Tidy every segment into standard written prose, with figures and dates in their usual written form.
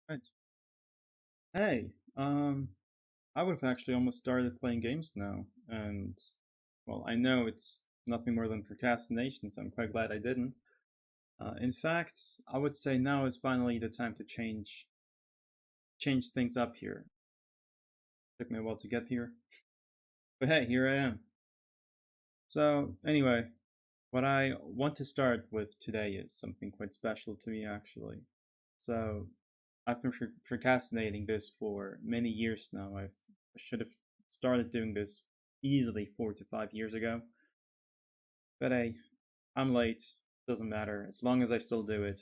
Right. Hey, I would have actually almost started playing games now, and well, I know it's nothing more than procrastination, so I'm quite glad I didn't. In fact, I would say now is finally the time to change things up here. Took me a while to get here, but hey, here I am. So anyway, what I want to start with today is something quite special to me, actually. So I've been procrastinating this for many years now. I should have started doing this easily 4 to 5 years ago. But hey, I'm late. Doesn't matter as long as I still do it.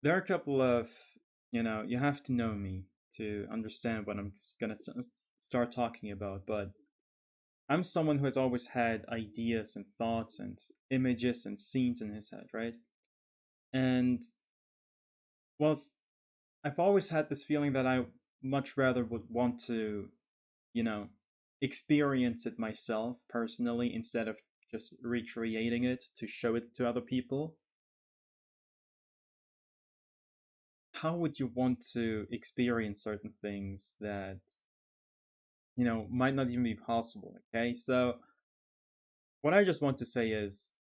There are a couple of, you have to know me to understand what I'm gonna start talking about. But I'm someone who has always had ideas and thoughts and images and scenes in his head, right? And whilst I've always had this feeling that I much rather would want to, you know, experience it myself personally instead of just recreating it to show it to other people. How would you want to experience certain things that, might not even be possible? Okay, so what I just want to say is,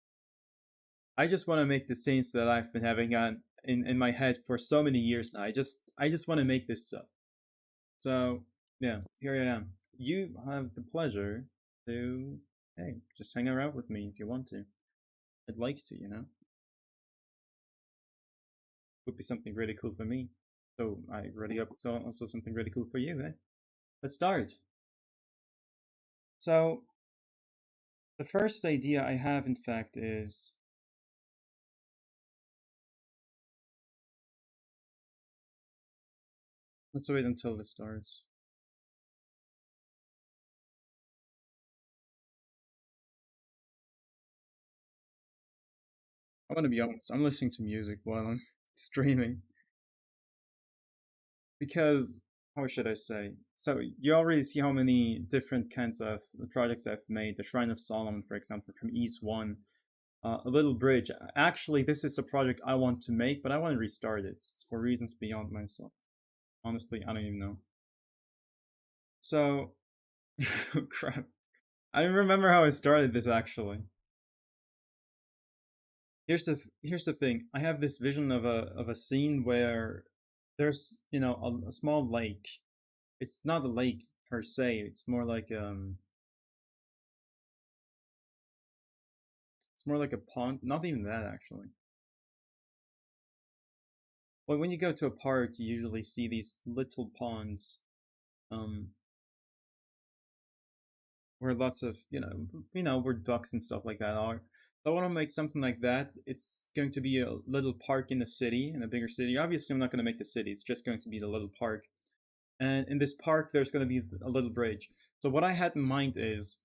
I just want to make the scenes that I've been having on in my head for so many years now. I just want to make this stuff. So yeah, here I am. You have the pleasure to, hey, just hang around with me if you want to. I'd like to. Would be something really cool for me. So I really hope it's also something really cool for you, eh? Let's start. So the first idea I have, in fact, is let's wait until it starts. I want to be honest. I'm listening to music while I'm streaming because how should I say? So you already see how many different kinds of projects I've made. The Shrine of Solomon, for example, from East One. A little bridge. Actually, this is a project I want to make, but I want to restart it for reasons beyond myself. Honestly, I don't even know. So, crap. I don't remember how I started this actually. Here's the thing. I have this vision of a scene where there's a small lake. It's not a lake per se. It's more like a pond. Not even that actually. Well, when you go to a park, you usually see these little ponds, um, where lots of where ducks and stuff like that are. So I want to make something like that. It's going to be a little park in a city, in a bigger city. Obviously, I'm not going to make the city. It's just going to be the little park. And in this park, there's going to be a little bridge. So what I had in mind is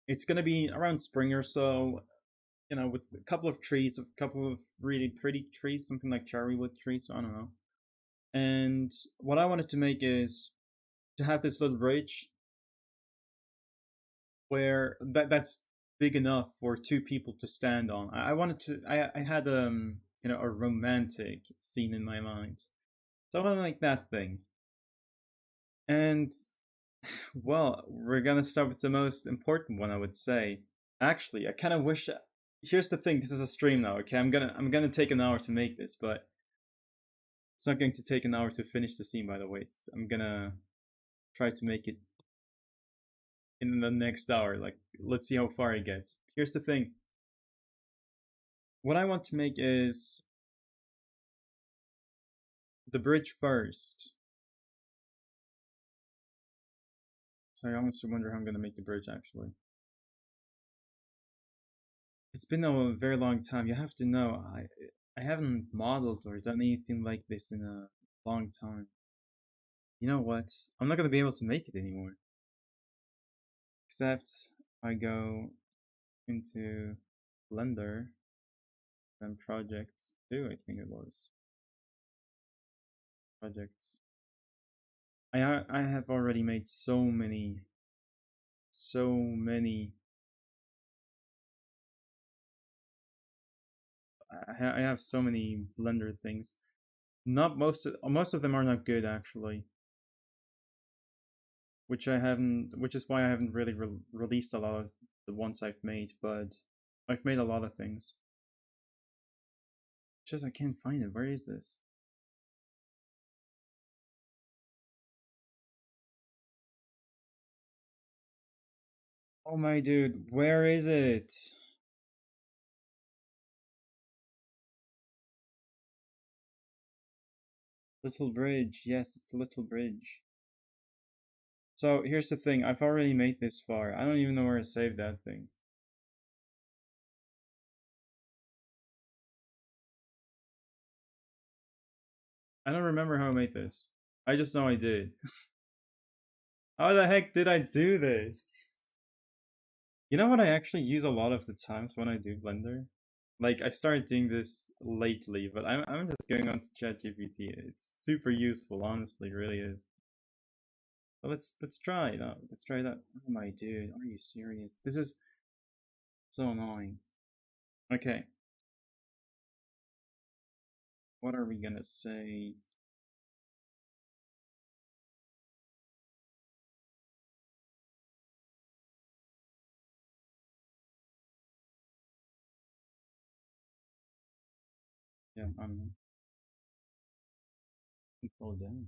it's going to be around spring or so. With a couple of trees, a couple of really pretty trees, something like cherrywood trees. I don't know. And what I wanted to make is to have this little bridge where that's big enough for two people to stand on. I wanted to. I had a romantic scene in my mind, so I want to make that thing. And well, we're gonna start with the most important one, I would say. Actually, I kind of wish. Here's the thing. This is a stream now. Okay, I'm gonna take an hour to make this, but it's not going to take an hour to finish the scene. By the way, I'm gonna try to make it in the next hour. Like, let's see how far it gets. Here's the thing. What I want to make is the bridge first. So I honestly wonder how I'm gonna make the bridge actually. It's been a very long time. You have to know I haven't modeled or done anything like this in a long time. You know what? I'm not gonna be able to make it anymore. Except I go into Blender and projects two, I think it was. Projects. I have already made so many. I have so many Blender things. Not most of them are not good actually, which is why I haven't really released a lot of the ones I've made, but I've made a lot of things. It's just I can't find it. Where is this? Oh my dude, where is it? Little Bridge. Yes, it's a Little Bridge. So here's the thing. I've already made this far. I don't even know where to save that thing. I don't remember how I made this. I just know I did. How the heck did I do this? You know what I actually use a lot of the times when I do Blender? Like I started doing this lately, but I'm just going on to ChatGPT. It's super useful, honestly, it really is. But let's try it out. Let's try that. Oh my dude, are you serious? This is so annoying. Okay, what are we gonna say? Yeah, I'm control down.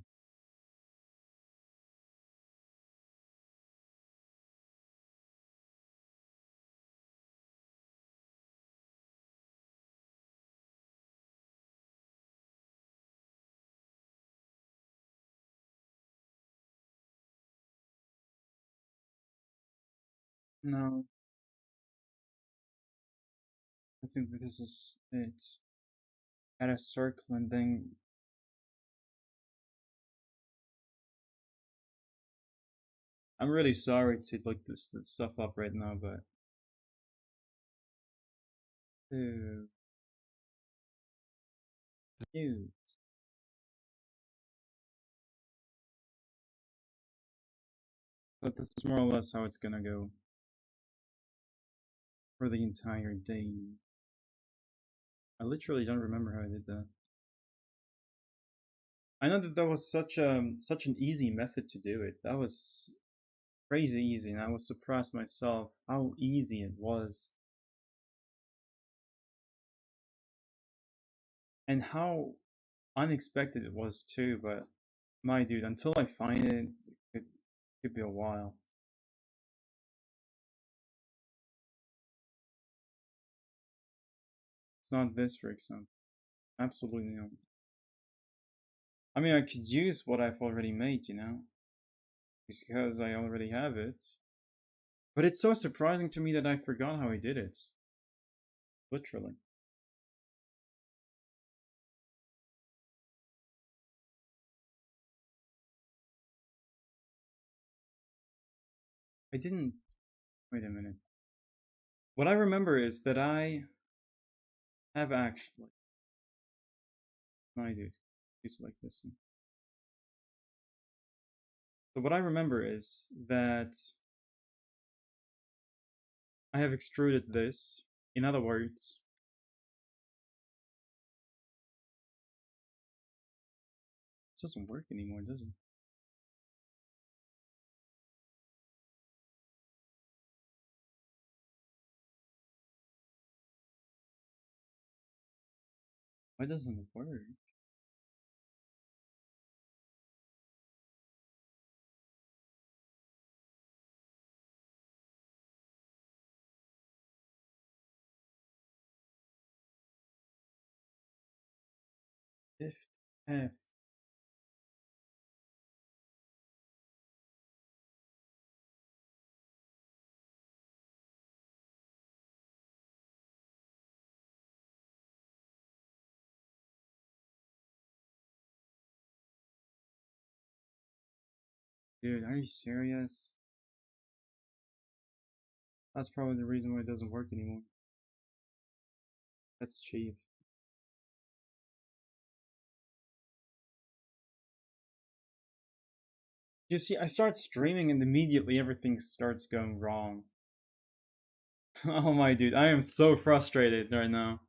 No, I think that this is it. Add a circle and then I'm really sorry to look this stuff up right now, but ew, ew. But this is more or less how it's gonna go for the entire day. I literally don't remember how I did that. I know that that was such an easy method to do it. That was crazy easy, and I was surprised myself how easy it was, and how unexpected it was too. But my dude, until I find it, it could be a while. It's not this, for example. Absolutely not. I mean, I could use what I've already made, you know, because I already have it. But it's so surprising to me that I forgot how I did it. Literally. I didn't. Wait a minute. What I remember is that I have actually. I do. Deselect this one. So what I remember is that I have extruded this. In other words, this doesn't work anymore, does it? Why doesn't it work? If F. Dude, are you serious? That's probably the reason why it doesn't work anymore. That's cheap. You see, I start streaming and immediately everything starts going wrong. Oh my dude, I am so frustrated right now.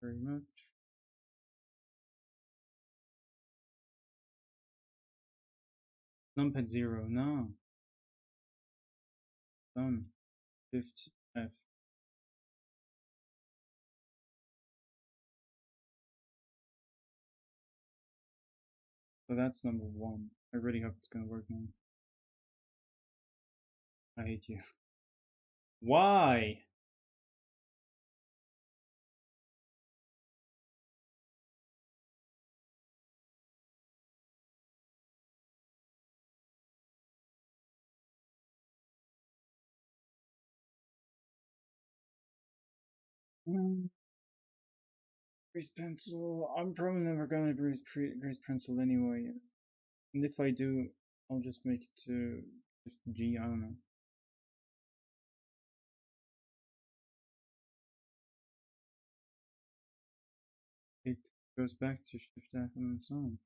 very much. Numpad 0, no. Done. Shift F. So that's number 1. I really hope it's gonna work now. I hate you. Why? Grease pencil. I'm probably never gonna grease pencil anyway. And if I do, I'll just make it to just G. I don't know. It goes back to Shift F and so on.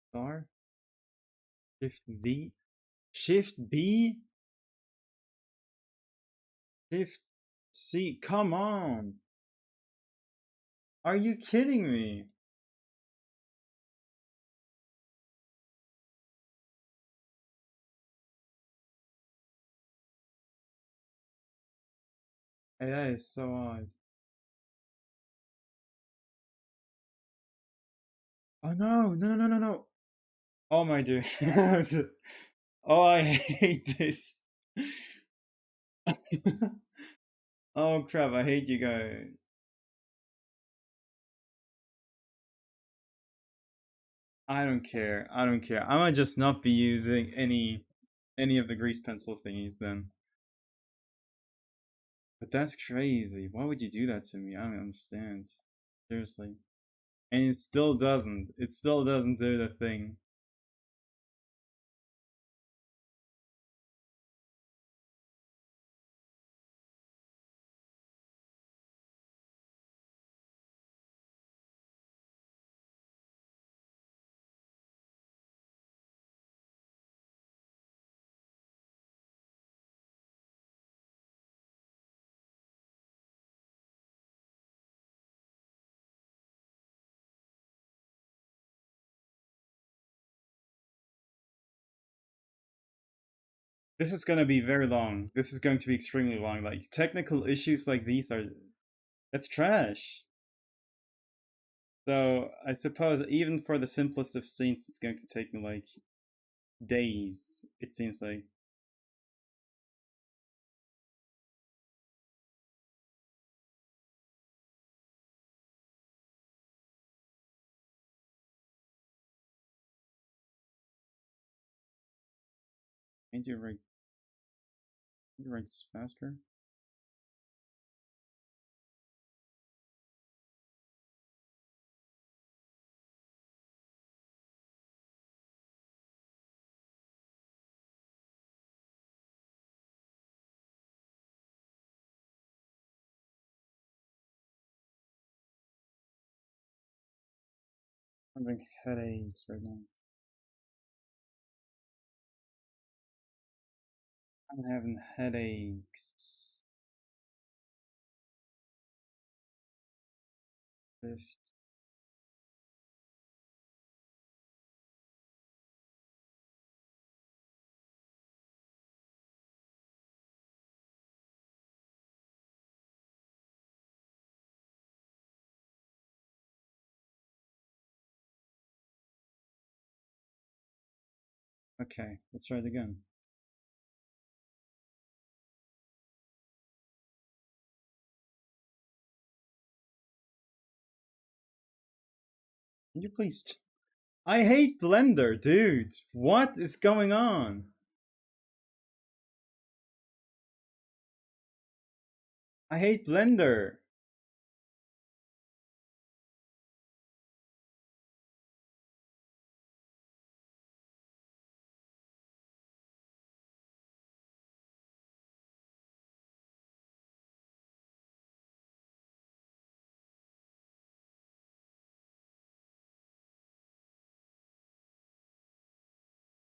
Star. Shift V. Shift B. Shift C. Come on. Are you kidding me? Hey, that is so odd. Oh no, no, no, no, no. Oh my dude. Oh, I hate this. Oh crap, I hate you guys. I don't care. I don't care. I might just not be using any of the grease pencil thingies then. But that's crazy. Why would you do that to me? I don't understand. Seriously. And it still doesn't. It still doesn't do the thing. This is gonna be very long. This is going to be extremely long. Like technical issues like these are that's trash. So I suppose even for the simplest of scenes it's going to take me like days, it seems like. Can't you write faster? I'm having headaches right now. I'm having headaches. Okay, let's try it again. Can you please? I hate Blender, dude. What is going on? I hate Blender.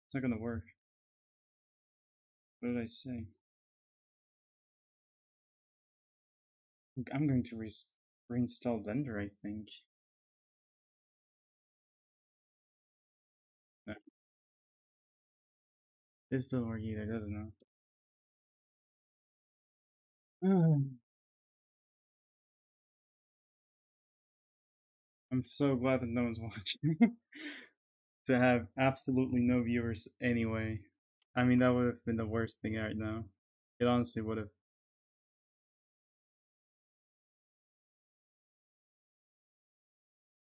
It's not gonna work. What did I say? I'm going to reinstall Blender, I think. No, it doesn't work either, doesn't it? I'm so glad that no one's watching. To have absolutely no viewers anyway. I mean, that would have been the worst thing right now. It honestly would have.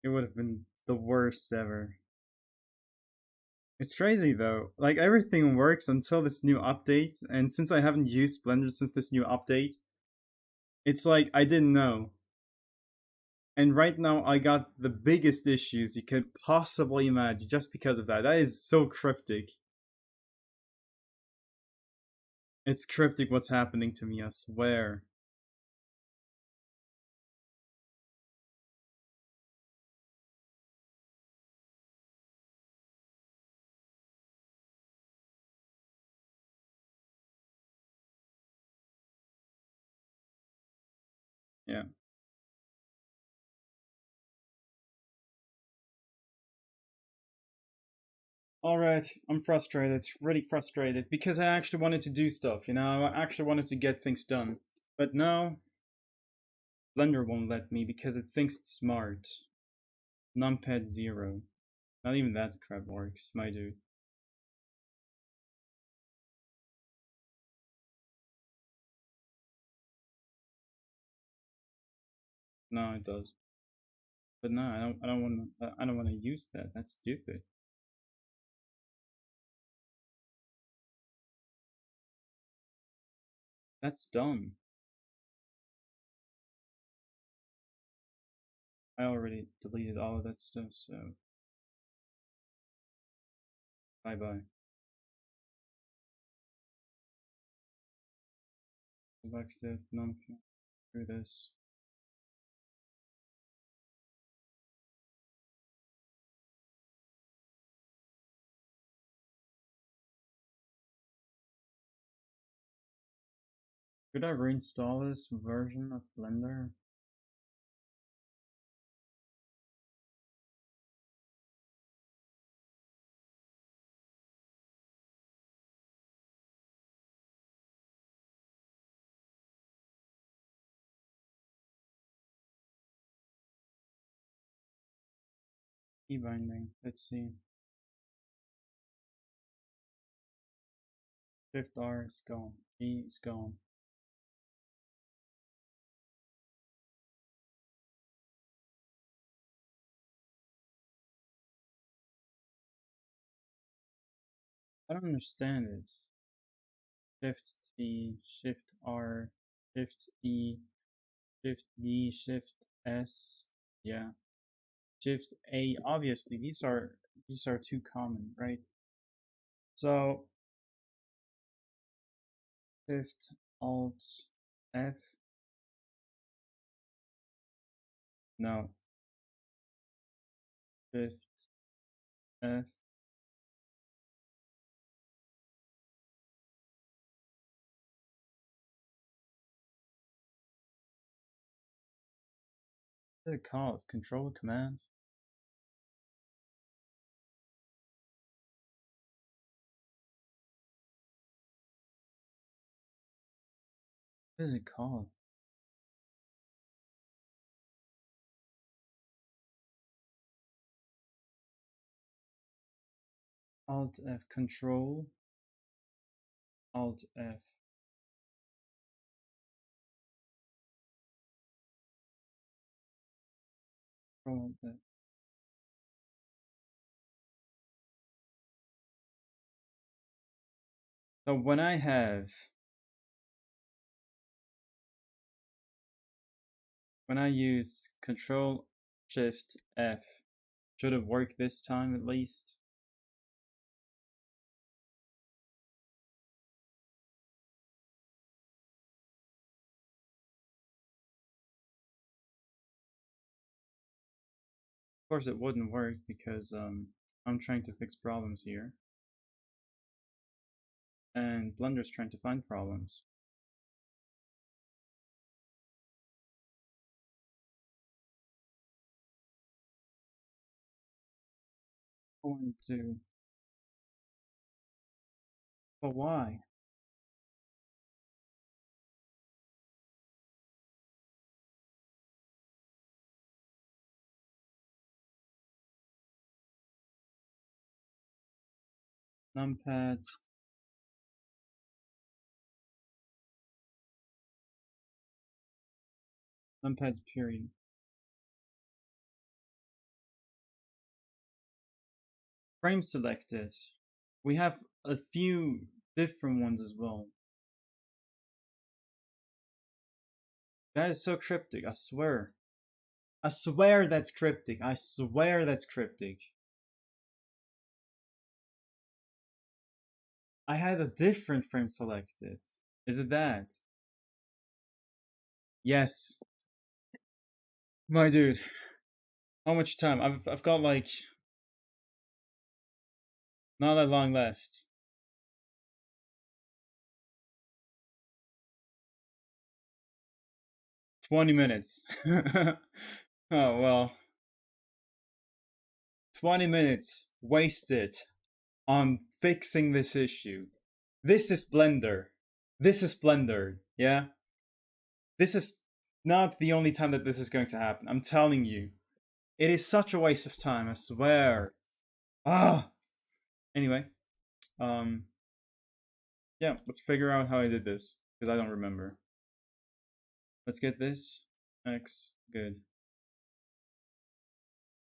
It would have been the worst ever. It's crazy though. Like everything works until this new update, and since I haven't used Blender since this new update, it's like I didn't know. And right now I got the biggest issues you could possibly imagine just because of that. That is so cryptic. It's cryptic what's happening to me, I swear. Yeah. Alright, I'm frustrated, really frustrated, because I actually wanted to do stuff, you know, I actually wanted to get things done. But no, Blender won't let me because it thinks it's smart. Numpad 0. Not even that crap works, my dude. No, it does. But no, I don't wanna use that. That's stupid. That's dumb. I already deleted all of that stuff, so bye bye. Selected, numpad, through this. Could I reinstall this version of Blender? Key binding, let's see. Shift R is gone. E is gone. I don't understand it. Shift T, Shift R, Shift E, Shift D, Shift S. Yeah. Shift A. Obviously, these are too common, right? So Shift Alt F. No. Shift F. What is it called? Control Command. What is it called? Alt F. Control Alt F. Control Alt F. So when I use Control Shift F, should have worked this time at least. Of course, it wouldn't work because I'm trying to fix problems here. and Blender's trying to find problems. Going to, but why? Numpad. Numpad period. Frame selected. We have a few different ones as well. That is so cryptic, I swear. I swear that's cryptic. I swear that's cryptic. I had a different frame selected. Is it that? Yes. My dude. How much time? I've got like not that long left. 20 minutes. Oh well. 20 minutes wasted on fixing this issue. This is Blender. This is Blender, yeah? This is not the only time that this is going to happen. I'm telling you. It is such a waste of time, I swear. Ah! Anyway, um, yeah, let's figure out how I did this, because I don't remember. Let's get this. X, good.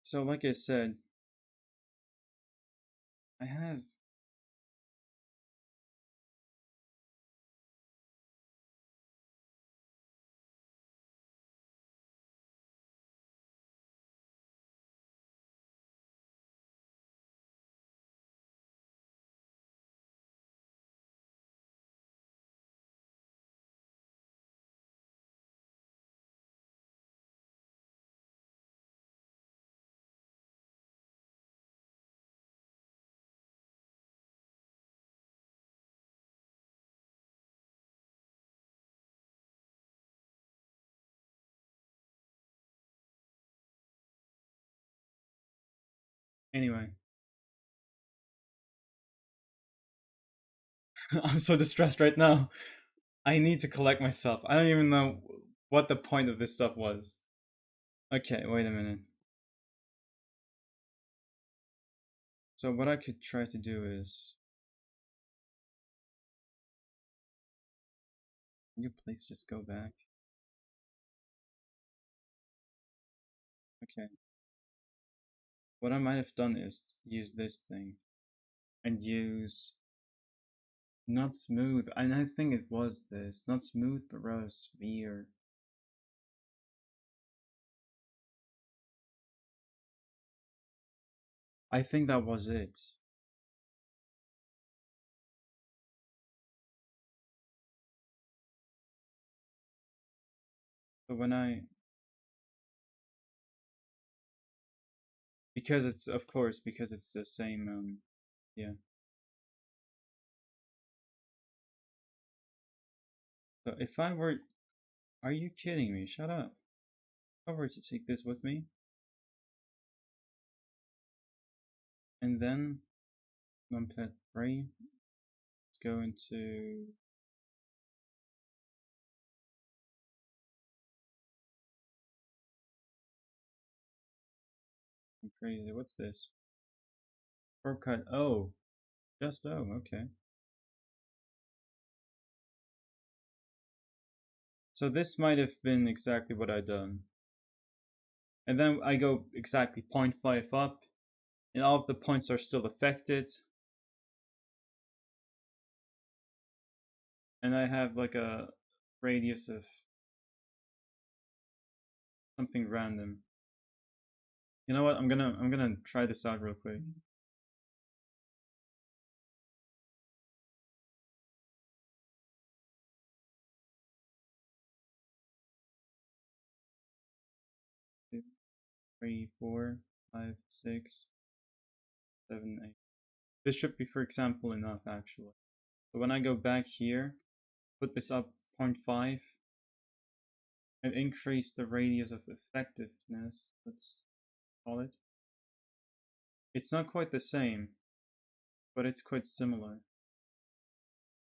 So, like I said, I have anyway. I'm so distressed right now. I need to collect myself. I don't even know what the point of this stuff was. Okay, wait a minute. So what I could try to do is, can you please just go back? Okay. What I might have done is use this thing and use not smooth, and I think it was this, not smooth but rather sphere. I think that was it. But when I, because it's, of course, because it's the same, yeah. So if I were, are you kidding me? Shut up. If I were to take this with me, and then numpad 3, let's go into, I'm crazy, what's this? Shortcut O, just O, okay. So this might have been exactly what I done. And then I go exactly 0.5 up, and all of the points are still affected. And I have like a radius of something random. You know what? I'm gonna try this out real quick. 2, 3, 4, 5, 6, 7, 8. This should be, for example, enough actually. So when I go back here, put this up 0.5 and increase the radius of effectiveness, let's call it. It's not quite the same, but it's quite similar,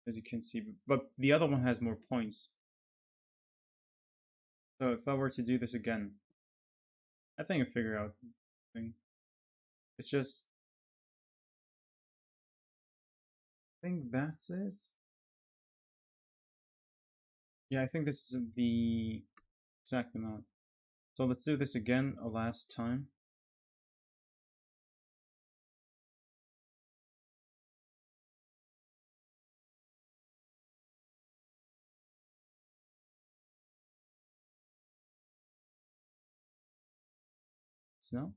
as you can see. But the other one has more points. So if I were to do this again, I think I figure out the thing. It's just, I think that's it. Yeah, I think this is the exact amount. So let's do this again a last time. It's not.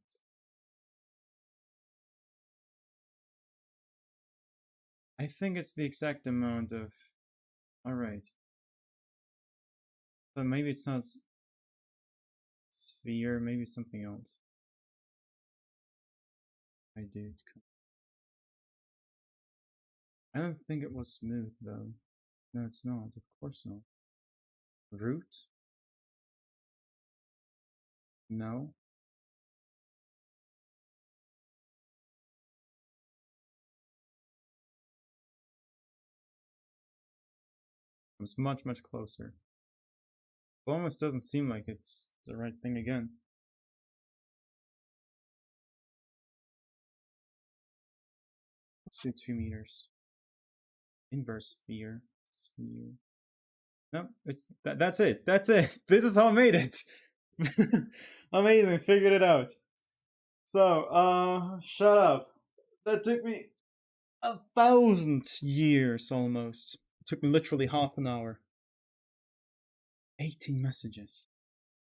I think it's the exact amount of. Alright. So maybe it's not sphere, maybe it's something else. I did. I don't think it was smooth though. No, it's not. Of course not. Root? No. It was much, much closer. It almost doesn't seem like it's the right thing again. Let's do 2 meters. Inverse sphere. Sphere. No, it's that's it. That's it. This is how I made it. Amazing, figured it out. So, shut up. That took me 1,000 years almost. It took me literally half an hour. 18 messages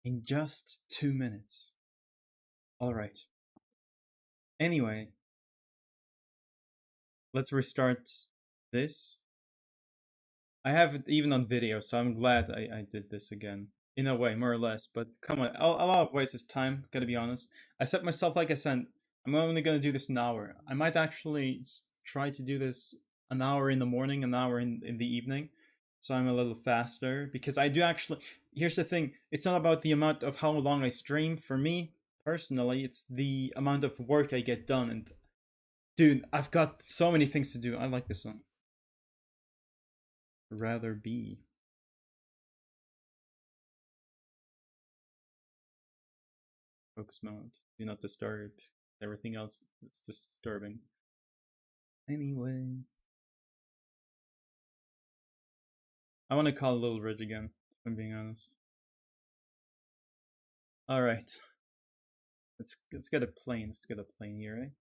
in just 2 minutes. Alright. Anyway, let's restart this. I have it even on video, so I'm glad I did this again. In a way, more or less, but come on, a lot of wasted time, gotta be honest. I set myself, like I said, I'm only gonna do this an hour. I might actually try to do this an hour in the morning, an hour in the evening, so I'm a little faster, because I do actually, here's the thing, it's not about the amount of how long I stream. For me, personally, it's the amount of work I get done, and dude, I've got so many things to do. I like this song. Rather be. Focus mode. Do not disturb. Everything else it's just disturbing. Anyway. I want to call Little Ridge again, if I'm being honest. Alright. Let's get a plane. Let's get a plane here, right?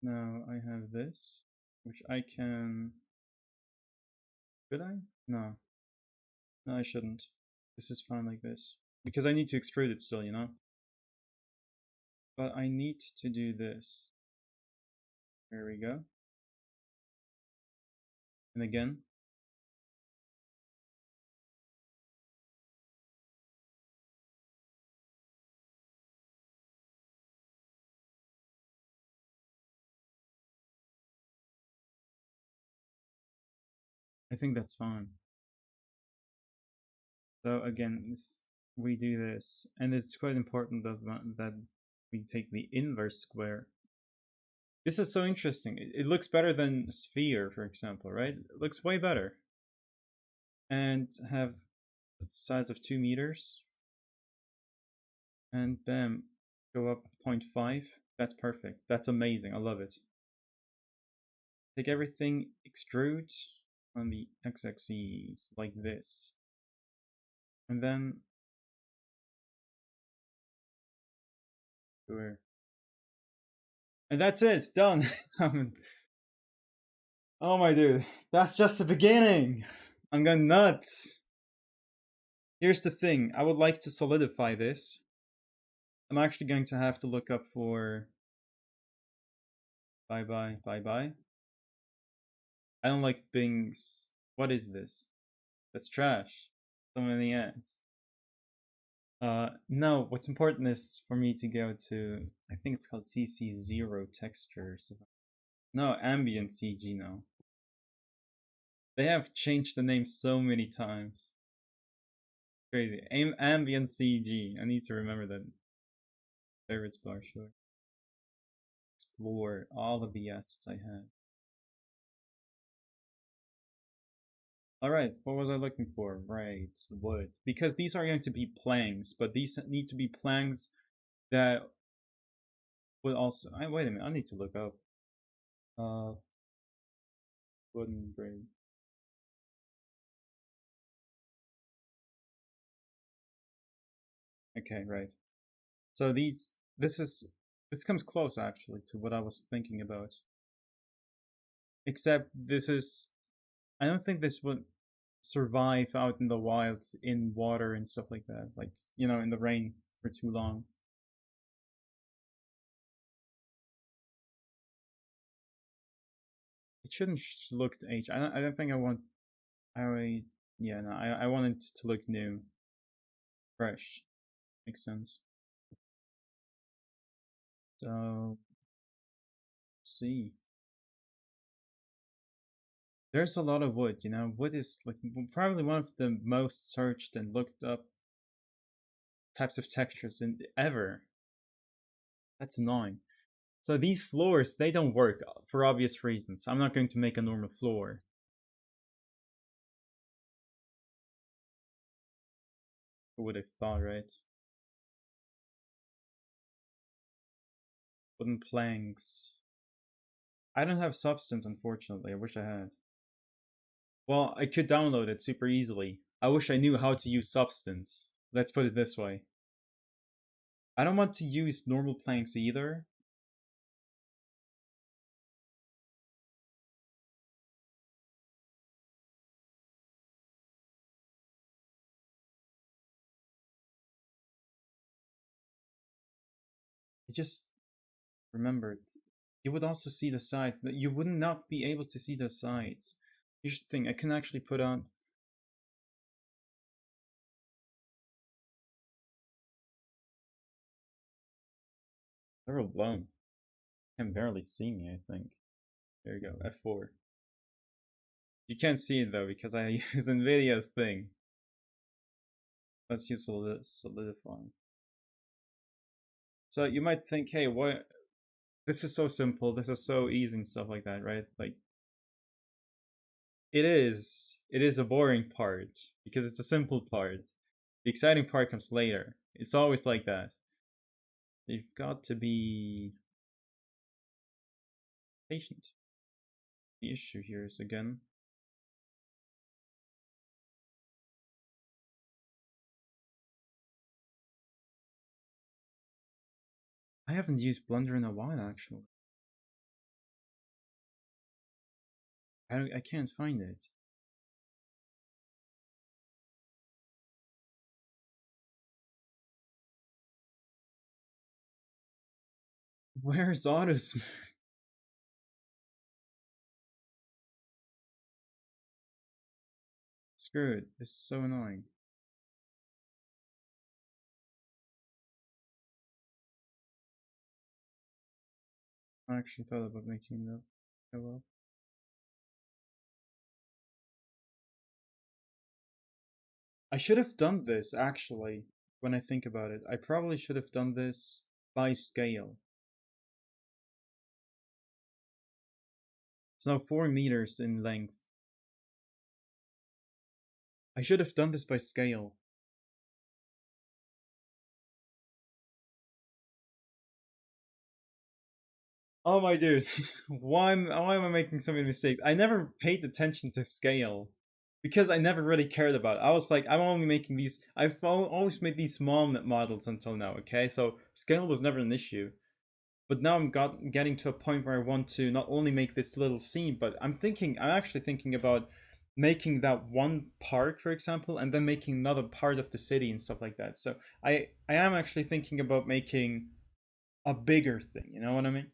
Now I have this, which I can. Could I? No. No, I shouldn't. This is fine like this. Because I need to extrude it still, you know? But I need to do this. There we go. And again. I think that's fine. So again, we do this, and it's quite important that we take the inverse square. This is so interesting. It looks better than sphere, for example, right? It looks way better. And have the size of 2 meters. And bam, go up 0.5. That's perfect. That's amazing. I love it. Take everything, extrude on the x-axis like this. And then where? And that's it, done. Oh my dude, that's just the beginning. I'm going nuts. Here's the thing, I would like to solidify this. I'm actually going to have to look up for bye bye. I don't like Bing's. What is this? That's trash. So many ads. No, what's important is for me to go to, I think it's called CC0 textures. No, ambient CG now. They have changed the name so many times. Crazy. Ambient CG. I need to remember that. Favorites bar, sure. Explore all of the assets I had. Alright, what was I looking for? Right, wood. Because these are going to be planks, but these need to be planks that would also... wait a minute, I need to look up. Wooden grade. Okay, right. So this comes close actually to what I was thinking about. Except I don't think this would survive out in the wild, in water and stuff like that. Like, in the rain for too long. It shouldn't look aged. I don't think I want... yeah, no, I want it to look new. Fresh. Makes sense. So, let's see. There's a lot of wood, Wood is like probably one of the most searched and looked up types of textures in ever. That's annoying. So these floors, they don't work for obvious reasons. I'm not going to make a normal floor. Who would have thought, right? Wooden planks. I don't have Substance, unfortunately. I wish I had. Well, I could download it super easily. I wish I knew how to use Substance. Let's put it this way. I don't want to use normal planks either. I just remembered. You would also see the sides. You would not be able to see the sides. Here's the thing, I can actually put on... They're all blown. You can barely see me, I think. There you go, F4. You can't see it though, because I use NVIDIA's thing. Let's use solidifying. So you might think, hey, what? This is so simple, this is so easy and stuff like that, right? Like, it is a boring part, because it's a simple part. The exciting part comes later. It's always like that. You've got to be patient. The issue here is, again, I haven't used Blender in a while, actually. I can't find it. Where's Autosmooth? Screw it. This is so annoying. I actually thought about making that go up. I should have done this, actually, when I think about it. I probably should have done this by scale. It's now 4 meters in length. I should have done this by scale. Oh my dude, why am I making so many mistakes? I never paid attention to scale because I never really cared about it. I was like, I'm only making these. I've always made these small models until now. Okay, so scale was never an issue. But now I'm getting to a point where I want to not only make this little scene, but I'm actually thinking about making that one part, for example, and then making another part of the city and stuff like that. So I am actually thinking about making a bigger thing. You know what I mean?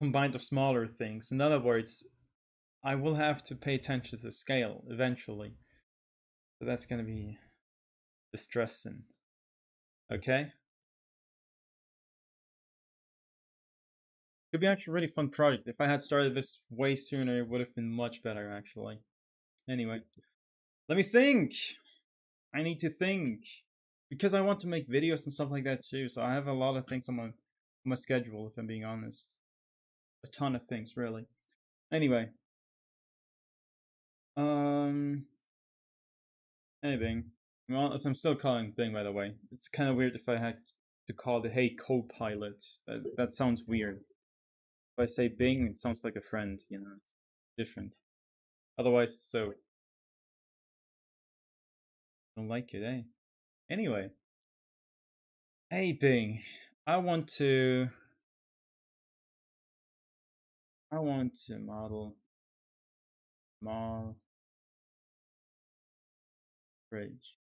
Combined of smaller things. In other words, I will have to pay attention to scale eventually. So that's gonna be distressing. Okay? Could be actually a really fun project. If I had started this way sooner, it would have been much better, actually. Anyway, let me think! I need to think. Because I want to make videos and stuff like that too, so I have a lot of things on my schedule, if I'm being honest. A ton of things, really. Anyway. Hey Bing. Well, I'm still calling Bing, by the way. It's kind of weird if I had to call it Hey Copilot. That sounds weird. If I say Bing, it sounds like a friend, you know. It's different. Otherwise, so I don't like it, eh? Anyway. Hey Bing. I want to model small fridge.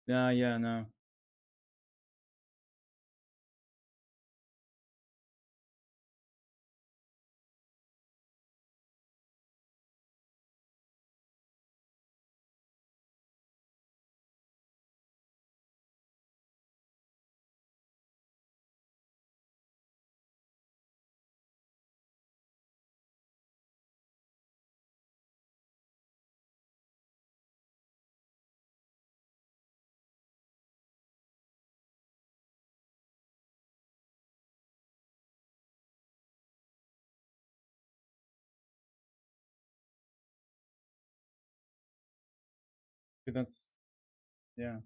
Yeah, no. That's, yeah.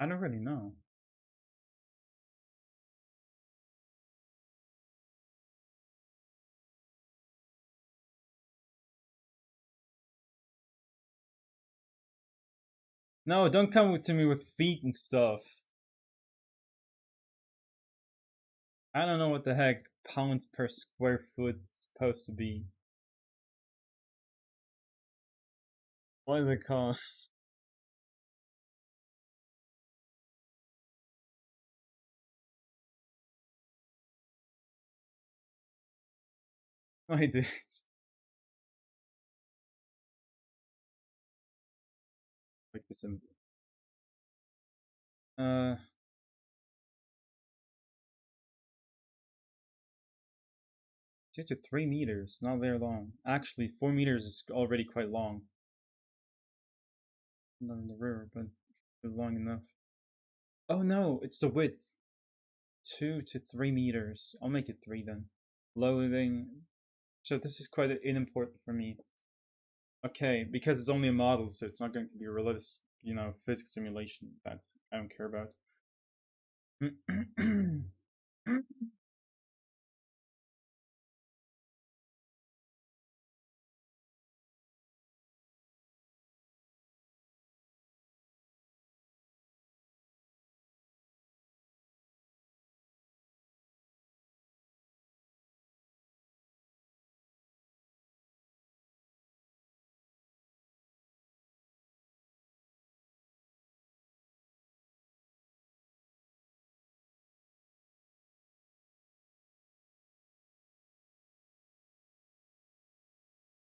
I don't really know. No, don't come to me with feet and stuff. I don't know what the heck pounds per square foot's supposed to be. What is it called? I did. Like this. Uh, 2 to 3 meters. Not very long. Actually, 4 meters is already quite long. Not in the river, but long enough. Oh no, it's the width. 2 to 3 meters. I'll make it 3 then. Loading. So this is quite unimportant for me. Okay, because it's only a model, so it's not going to be a realistic, physics simulation that I don't care about.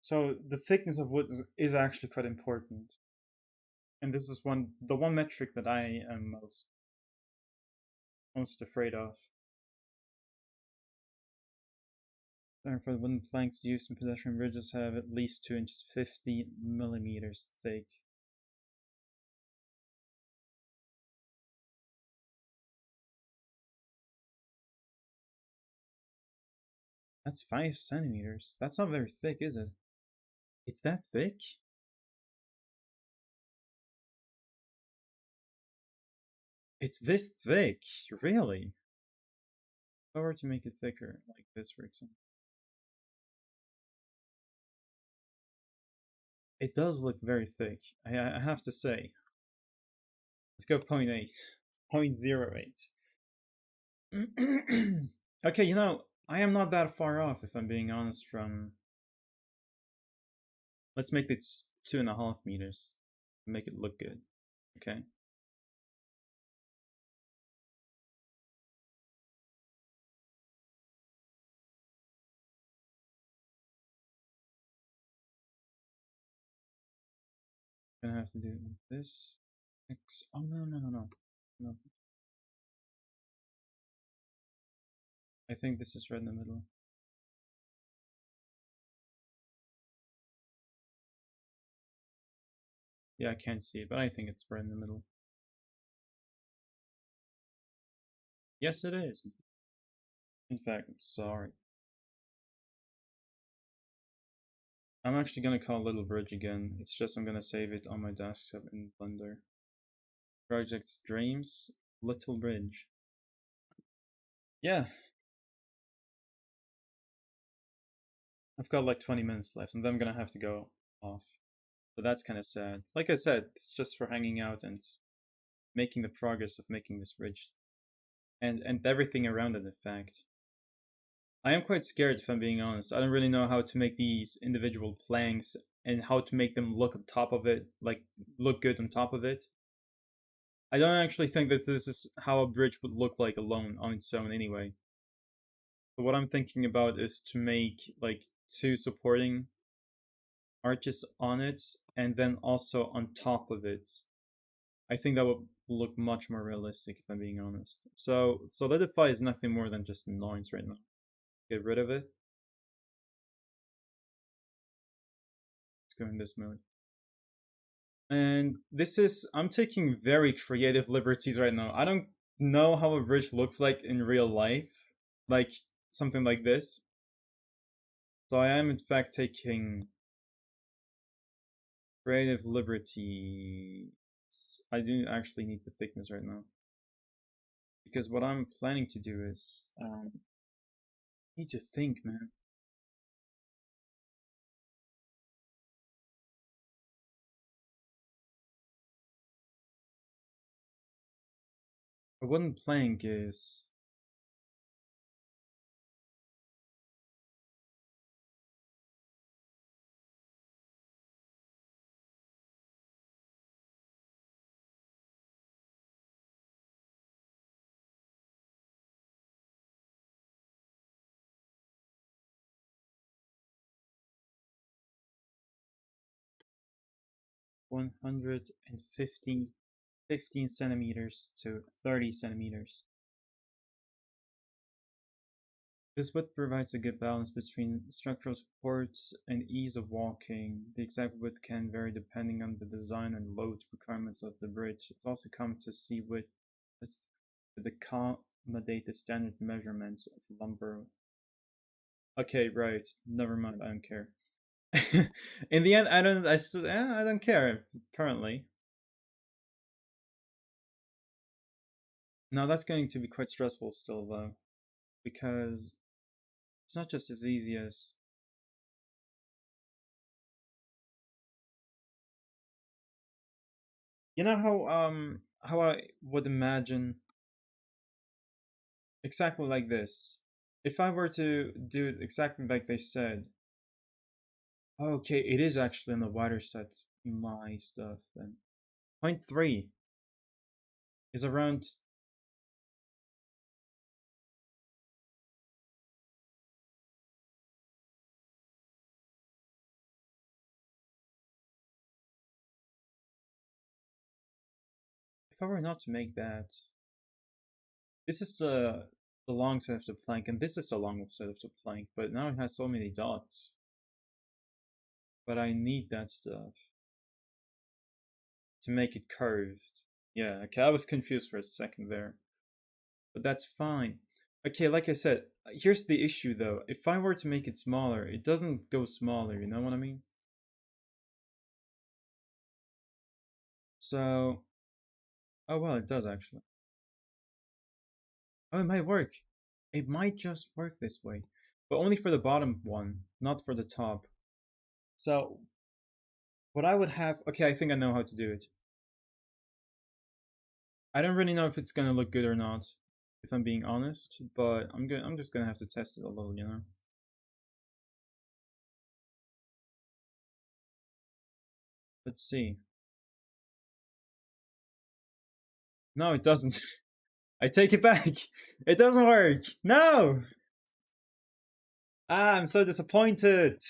So the thickness of wood is actually quite important, and this is the one metric that I am most afraid of. For the wooden planks used in pedestrian bridges have at least 2 inches, 50 millimeters thick. That's 5 centimeters. That's not very thick, is it? It's that thick? It's this thick, really? If I were to make it thicker, like this, for example. It does look very thick, I have to say. Let's go 0.8. 0.08. Okay, I am not that far off, if I'm being honest, from... Let's make it 2.5 meters. Make it look good. Okay? Gonna have to do this. X. Oh no. I think this is right in the middle. Yeah, I can't see it, but I think it's right in the middle. Yes, it is. In fact, I'm sorry. I'm actually gonna call Little Bridge again. It's just I'm gonna save it on my desktop in Blender. Projects Dreams, Little Bridge. Yeah. I've got like 20 minutes left, and then I'm gonna have to go off. So that's kind of sad. Like I said, it's just for hanging out and making the progress of making this bridge. And everything around it, in fact. I am quite scared, if I'm being honest. I don't really know how to make these individual planks and how to make them look on top of it, like look good on top of it. I don't actually think that this is how a bridge would look like alone on its own anyway. So what I'm thinking about is to make like two supporting arches on it and then also on top of it. I think that would look much more realistic if I'm being honest. So Solidify is nothing more than just noise right now. Get rid of it. Let's go in this mode. And this is, I'm taking very creative liberties right now. I don't know how a bridge looks like in real life, like something like this. So I am in fact taking creative liberties. I do actually need the thickness right now. Because what I'm planning to do is, I need to think, man. A wooden plank is, one hundred and fifteen centimeters to 30 centimeters. This width provides a good balance between structural supports and ease of walking. The exact width can vary depending on the design and load requirements of the bridge. It's also common to see width that accommodate the standard measurements of lumber. Okay, right. Never mind. I don't care. In the end, I don't care. Apparently. Now that's going to be quite stressful still, though, because it's not just as easy as you know how I would imagine exactly like this. If I were to do it exactly like they said, okay, it is actually on the wider set. My stuff then. Point 3 is around. If I were not to make that, this is the long set of the plank, and this is the long set of the plank, but now it has so many dots. But I need that stuff to make it curved. Yeah, okay, I was confused for a second there. But that's fine. Okay, like I said, here's the issue though. If I were to make it smaller, it doesn't go smaller, you know what I mean? So, oh well, it does actually. Oh, it might work. It might just work this way. But only for the bottom one, not for the top. So, what I would have, okay, I think I know how to do it. I don't really know if it's gonna look good or not, if I'm being honest, but I'm just gonna have to test it a little, you know? Let's see. No, it doesn't. I take it back. It doesn't work. No! Ah, I'm so disappointed.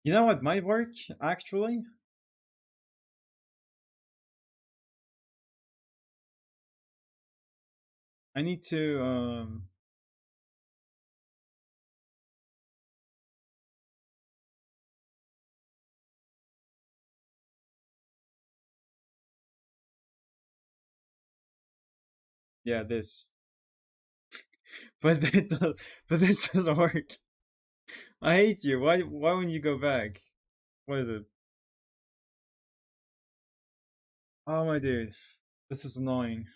You know what might work, actually? I need to, yeah, this. But but this doesn't work. I hate you. Why wouldn't you go back? What is it? Oh my dude. This is annoying.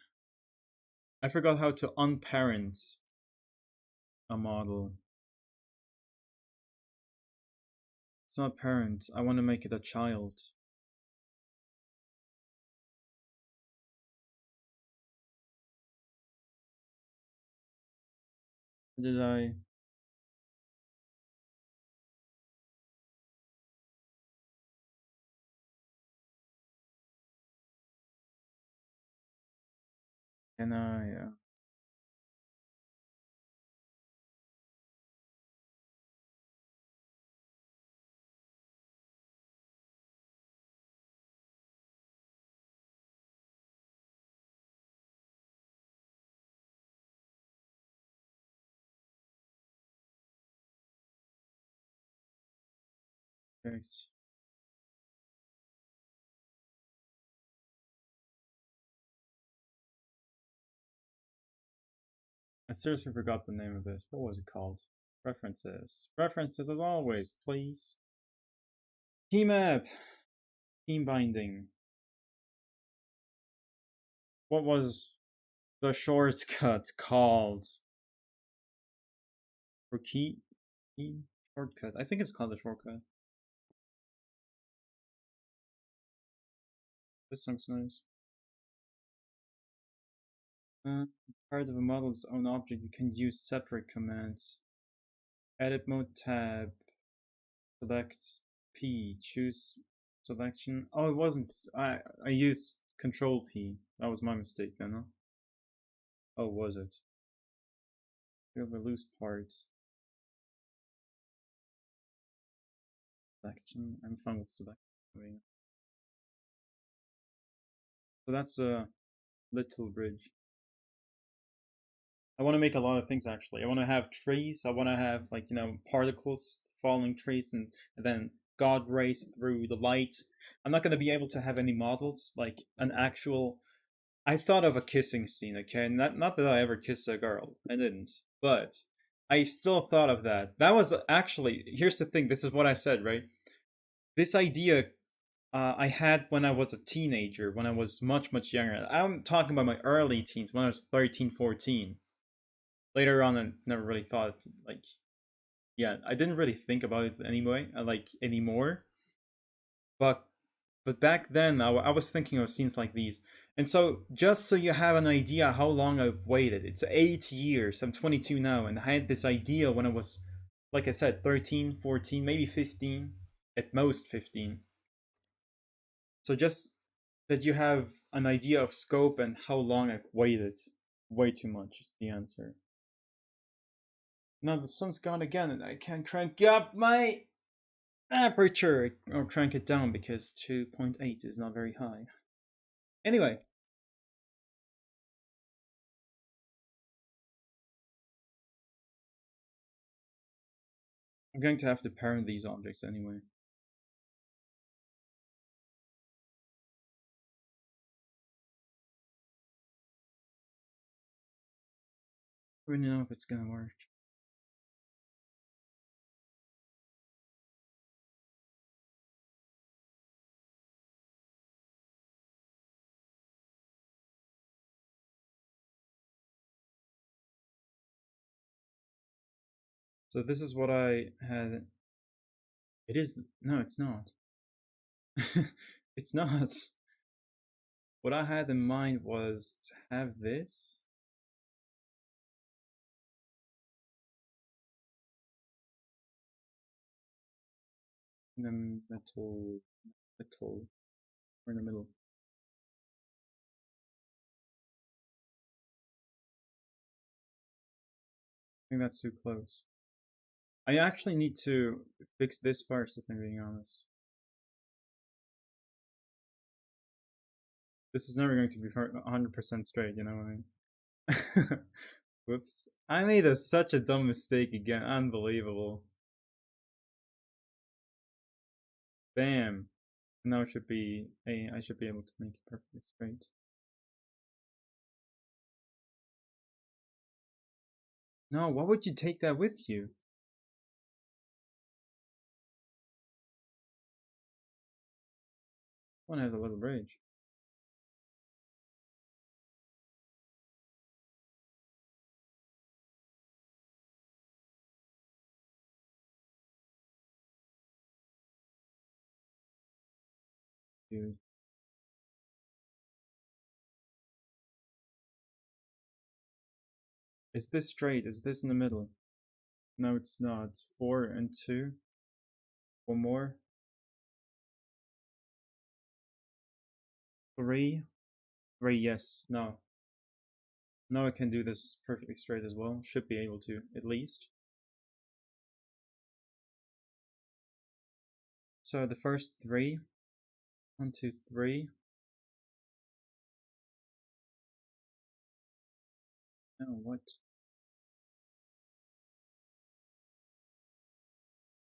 I forgot how to unparent a model. It's not parent. I want to make it a child. Did I? Can I? Thanks. I seriously forgot the name of this. What was it called? References. References as always, please. Team app. Team binding. What was the shortcut called? For key shortcut. I think it's called a shortcut. This song's nice. Part of a model's own object, you can use separate commands. Edit mode tab. Select P. Choose selection. Oh, it wasn't. I used Control P. That was my mistake then, huh? Oh, was it? We have a loose part. Selection. I'm fine with selection. So that's a little bridge. I want to make a lot of things actually. I want to have trees. I want to have like particles falling trees and then God rays through the light. I'm not going to be able to have any models like an actual. I thought of a kissing scene. Okay, not that I ever kissed a girl. I didn't, but I still thought of that. That was actually. Here's the thing. This is what I said. Right. This idea I had when I was a teenager, when I was much younger. I'm talking about my early teens, when I was 13, 14. Later on, I never really thought like, yeah, I didn't really think about it anyway, like anymore. But back then, I was thinking of scenes like these, and so just so you have an idea how long I've waited, it's 8 years. I'm 22 now, and I had this idea when I was, like I said, 13, 14, maybe 15, at most 15. So just that you have an idea of scope and how long I've waited. Way too much is the answer. Now the sun's gone again and I can't crank up my aperture or crank it down because 2.8 is not very high. Anyway, I'm going to have to parent these objects anyway. I don't really know if it's gonna work. So this is what I had. It is. No, it's not. It's not. What I had in mind was to have this. And then metal, or in the middle. I think that's too close. I actually need to fix this first, if I'm being honest. This is never going to be 100% straight, you know what I mean? Whoops. I made such a dumb mistake again. Unbelievable. Bam. Now it should be I should be able to make it perfectly straight. No, why would you take that with you? I want to have a little bridge. Dude. Is this straight? Is this in the middle? No, it's not. 4 and 2. One more. 3. 3, yes. No. Now I can do this perfectly straight as well. Should be able to, at least. So the first 3. 1, 2, 3. No, what?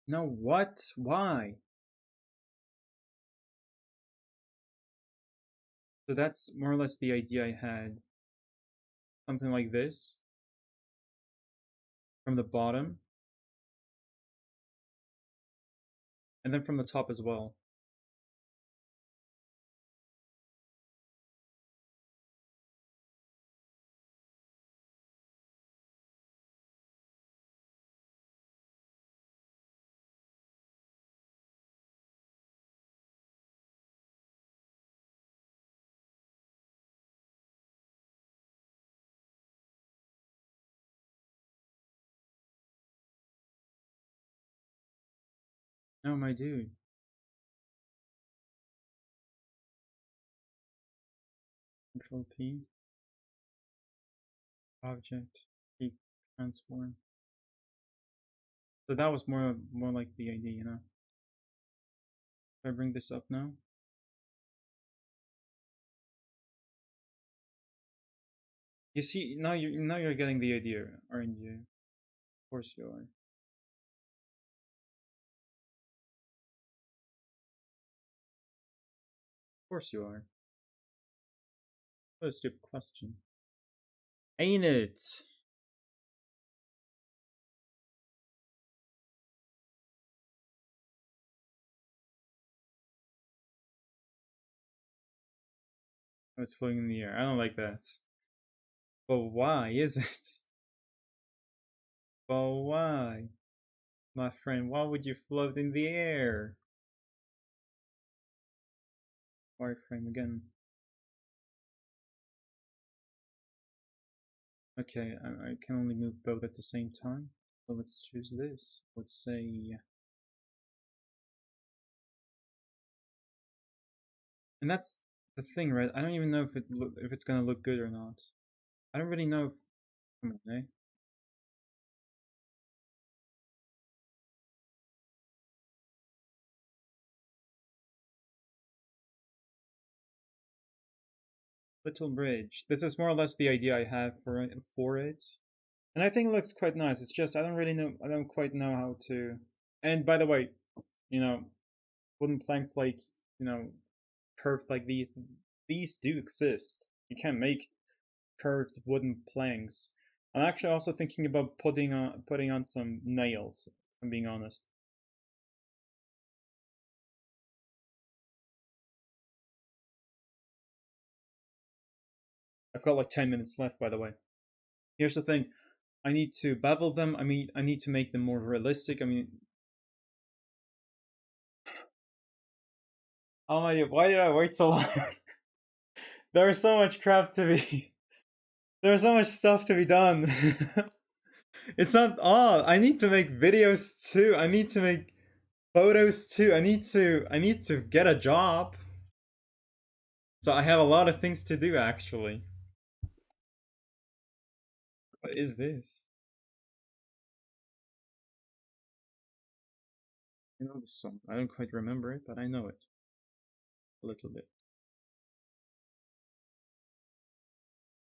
No, what? Why? So that's more or less the idea I had. Something like this. From the bottom. And then from the top as well. No, my dude. Control P. Object. P. Transform. So that was more like the idea, you know. If I bring this up now. You see, now you're getting the idea, aren't you? Of course you are. Of course you are. What a stupid question. Ain't it? Oh, it's floating in the air. I don't like that. But why is it? But why? My friend, why would you float in the air? Wireframe again. Okay, I can only move both at the same time. So let's choose this. Let's say... And that's the thing, right? I don't even know if it's gonna look good or not. I don't really know if... Come on, eh? Little bridge. This is more or less the idea I have for it. And I think it looks quite nice. It's just I don't quite know how to. And by the way, you know, wooden planks like, you know, curved like these do exist. You can make curved wooden planks. I'm actually also thinking about putting on some nails, if I'm being honest. I've got like 10 minutes left, by the way. Here's the thing. I need to bevel them. I mean, I need to make them more realistic. I mean, oh my god, why did I wait so long? There's so much crap to be. There's so much stuff to be done. It's not all. I need to make videos too. I need to make photos too. I need to get a job. So I have a lot of things to do actually. What is this? I know the song. I don't quite remember it, but I know it a little bit.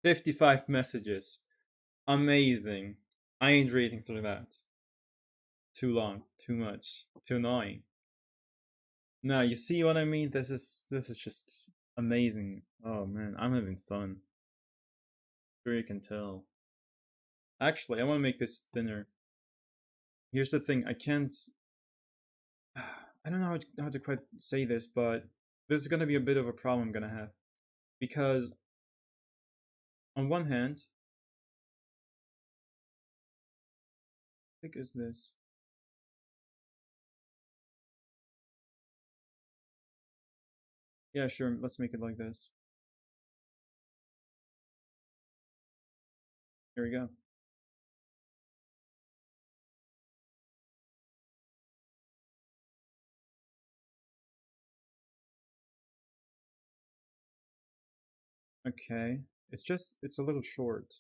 55 messages. Amazing. I ain't reading through that. Too long, too much, too annoying. No, you see what I mean? This is just amazing. Oh man, I'm having fun. Sure you can tell. Actually, I want to make this thinner. Here's the thing, I can't. I don't know how to quite say this, but this is gonna be a bit of a problem I'm gonna have. Because, on one hand, how thick is this? Yeah, sure, let's make it like this. Here we go. Okay. It's a little short.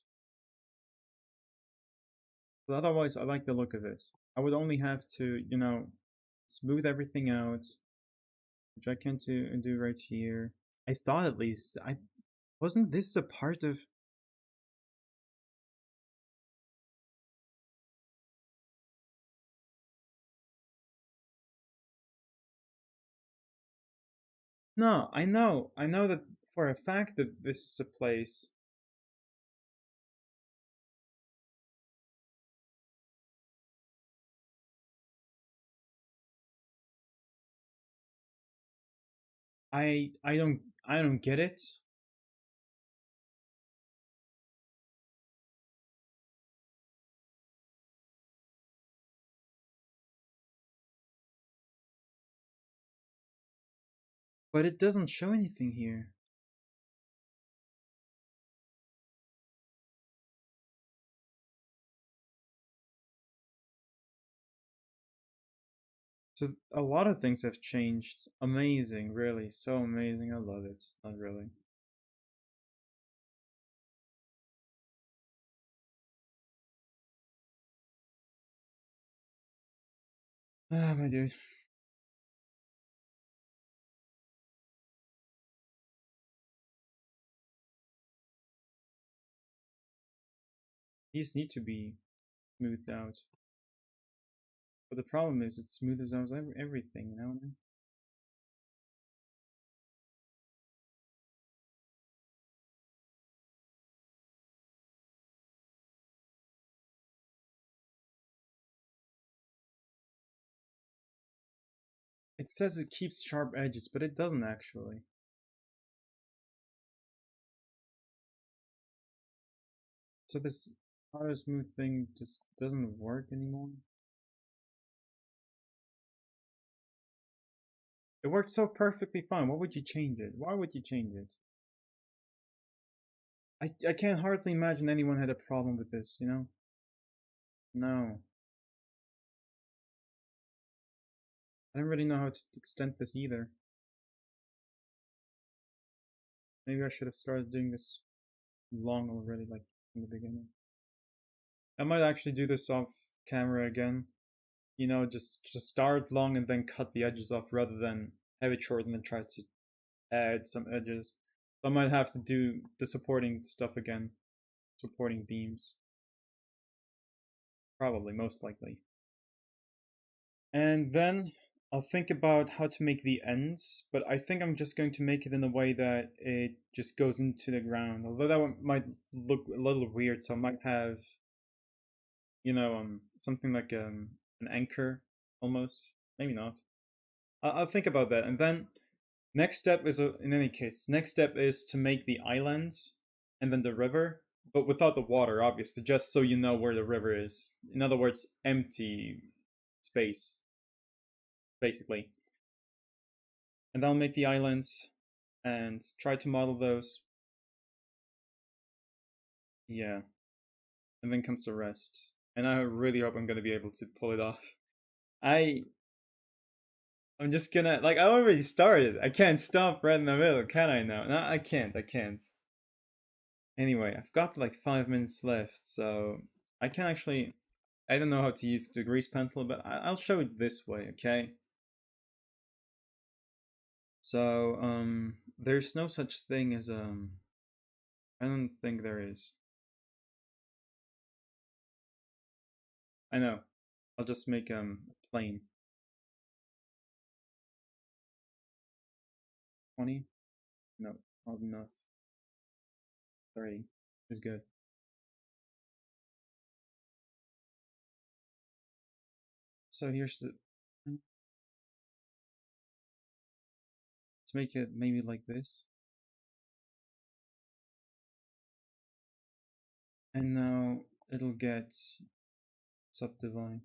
But otherwise, I like the look of it. I would only have to, smooth everything out, which I can do right here. I thought at least, I wasn't this a part of. No, I know that for a fact that this is a place. I don't get it. But it doesn't show anything here. So a lot of things have changed. Amazing, really, so amazing. I love it. Not really. Ah, my dude. These need to be smoothed out. But the problem is, it smooths out everything, you know? It says it keeps sharp edges, but it doesn't actually. So this auto smooth thing just doesn't work anymore. It worked so perfectly fine. Why would you change it? Why would you change it? I can't hardly imagine anyone had a problem with this, you know? No. I don't really know how to extend this either. Maybe I should have started doing this long already, like from the beginning. I might actually do this off camera again. You know, just start long and then cut the edges off rather than have it short and then try to add some edges. So I might have to do the supporting stuff again. Supporting beams. Probably, most likely. And then I'll think about how to make the ends, but I think I'm just going to make it in a way that it just goes into the ground. Although that one might look a little weird, so I might have, something like an anchor almost. Maybe not. I'll think about that. And then next step is, in any case, next step is to make the islands and then the river, but without the water, obviously, just so you know where the river is. In other words, empty space, basically. And I'll make the islands and try to model those. Yeah, and then comes the rest. And I really hope I'm gonna be able to pull it off. I I'm just gonna like I already started. I can't stop right in the middle, can I now? No, I can't. I can't. Anyway, I've got like 5 minutes left, so I can actually. I don't know how to use the grease pencil, but I'll show it this way, okay? So, there's no such thing as, I don't think there is. I know. I'll just make, plain. 20? No, not enough. 30 is good. So here's the, let's make it maybe like this. And now it'll get subdivide.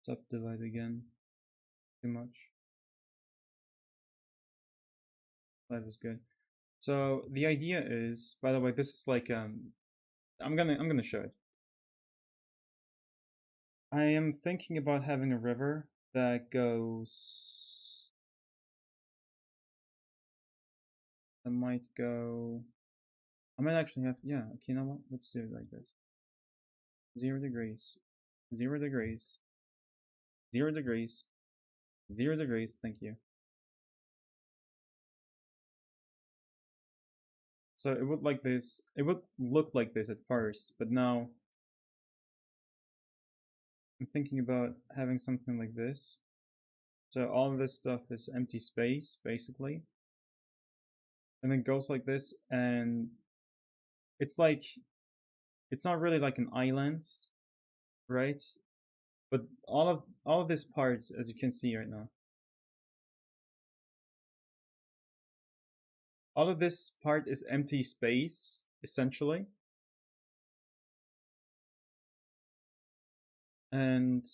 Subdivide again. Too much. 5 is good. So the idea is, by the way, this is like I'm gonna show it. I am thinking about having a river that goes, I might go, I might actually have, yeah, okay, you know what? Let's do it like this. 0 degrees, 0 degrees, 0 degrees, 0 degrees, thank you. So it would like this, it would look like this at first, but now I'm thinking about having something like this. So all of this stuff is empty space, basically. And then goes like this, and it's like, it's not really like an island, right? But all of this part, as you can see right now, all of this part is empty space, essentially. And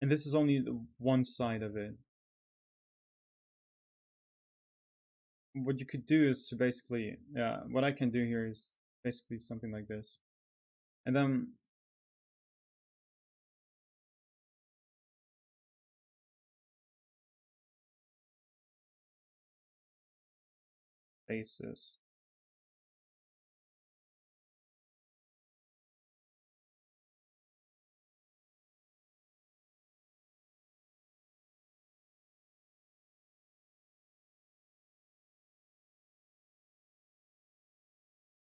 this is only one side of it. What you could do is to basically, yeah, what I can do here is basically something like this. And then basis.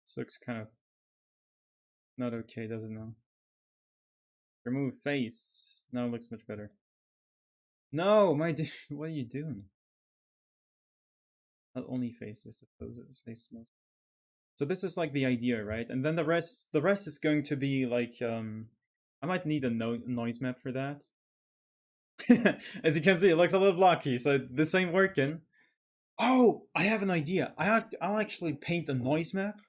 This looks kind of not okay, does it now? Remove face. Now it looks much better. No, my dude, what are you doing? Not only face, I suppose it's face most. So this is like the idea, right? And then the rest is going to be like, I might need a noise map for that. As you can see, it looks a little blocky, so this ain't working. Oh, I have an idea. I'll actually paint a noise map.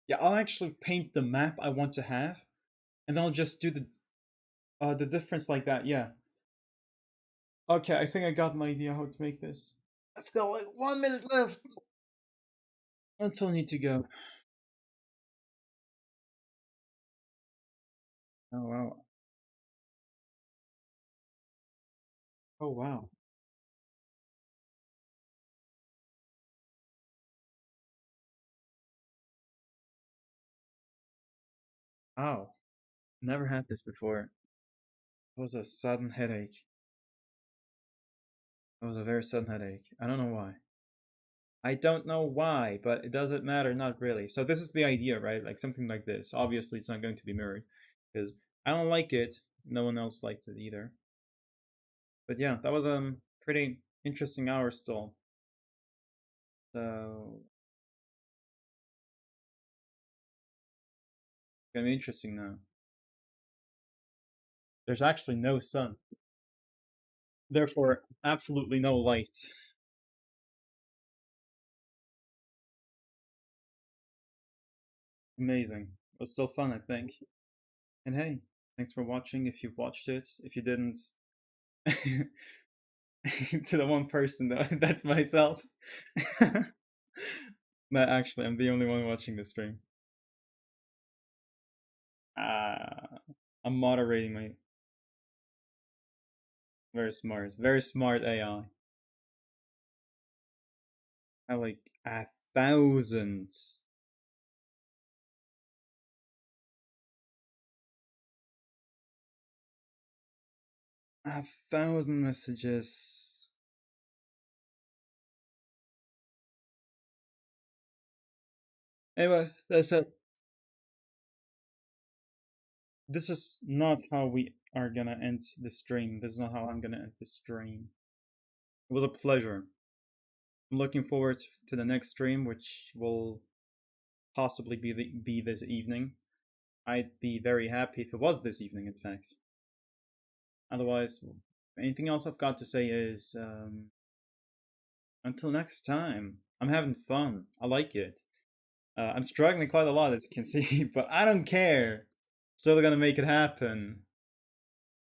Yeah, I'll actually paint the map I want to have, and I'll just do the difference like that. Yeah. Okay, I think I got an idea how to make this. I've got like 1 minute left until I need to go. Oh wow. Oh wow. Oh, never had this before. It was a sudden headache. It was a very sudden headache. I don't know why. I don't know why, but it doesn't matter, not really. So this is the idea, right? Like something like this. Obviously, it's not going to be mirrored because I don't like it. No one else likes it either. But yeah, that was a pretty interesting hour still. So it's gonna be interesting now. There's actually no sun, therefore absolutely no light. Amazing. It was still fun, I think. And hey, thanks for watching. If you've watched it, if you didn't, to the one person that that's myself. But actually, I'm the only one watching the stream. Uh, I'm moderating my very smart AI. I have like 1,000. 1,000 messages. Anyway, that's it. This is not how we are gonna end the stream. This is not how I'm gonna end the stream. It was a pleasure. I'm looking forward to the next stream, which will possibly be this evening. I'd be very happy if it was this evening, in fact. Otherwise, anything else I've got to say is until next time. I'm having fun. I like it. I'm struggling quite a lot, as you can see, but I don't care. Still gonna make it happen.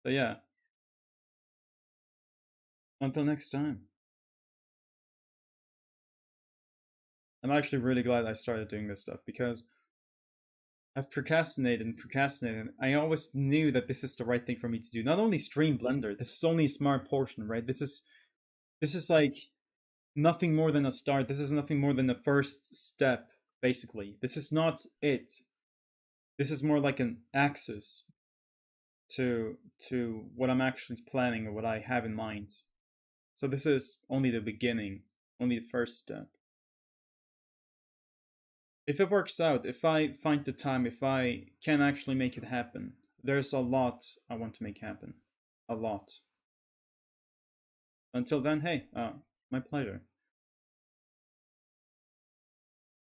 So yeah, until next time. I'm actually really glad I started doing this stuff because I've procrastinated and procrastinated. I always knew that this is the right thing for me to do. Not only stream Blender, this is only a smart portion, right? This is like nothing more than a start. This is nothing more than the first step, basically. This is not it. This is more like an axis to what I'm actually planning or what I have in mind. So this is only the beginning, only the first step. If it works out, if I find the time, if I can actually make it happen, there's a lot I want to make happen. A lot. Until then, hey, my pleasure.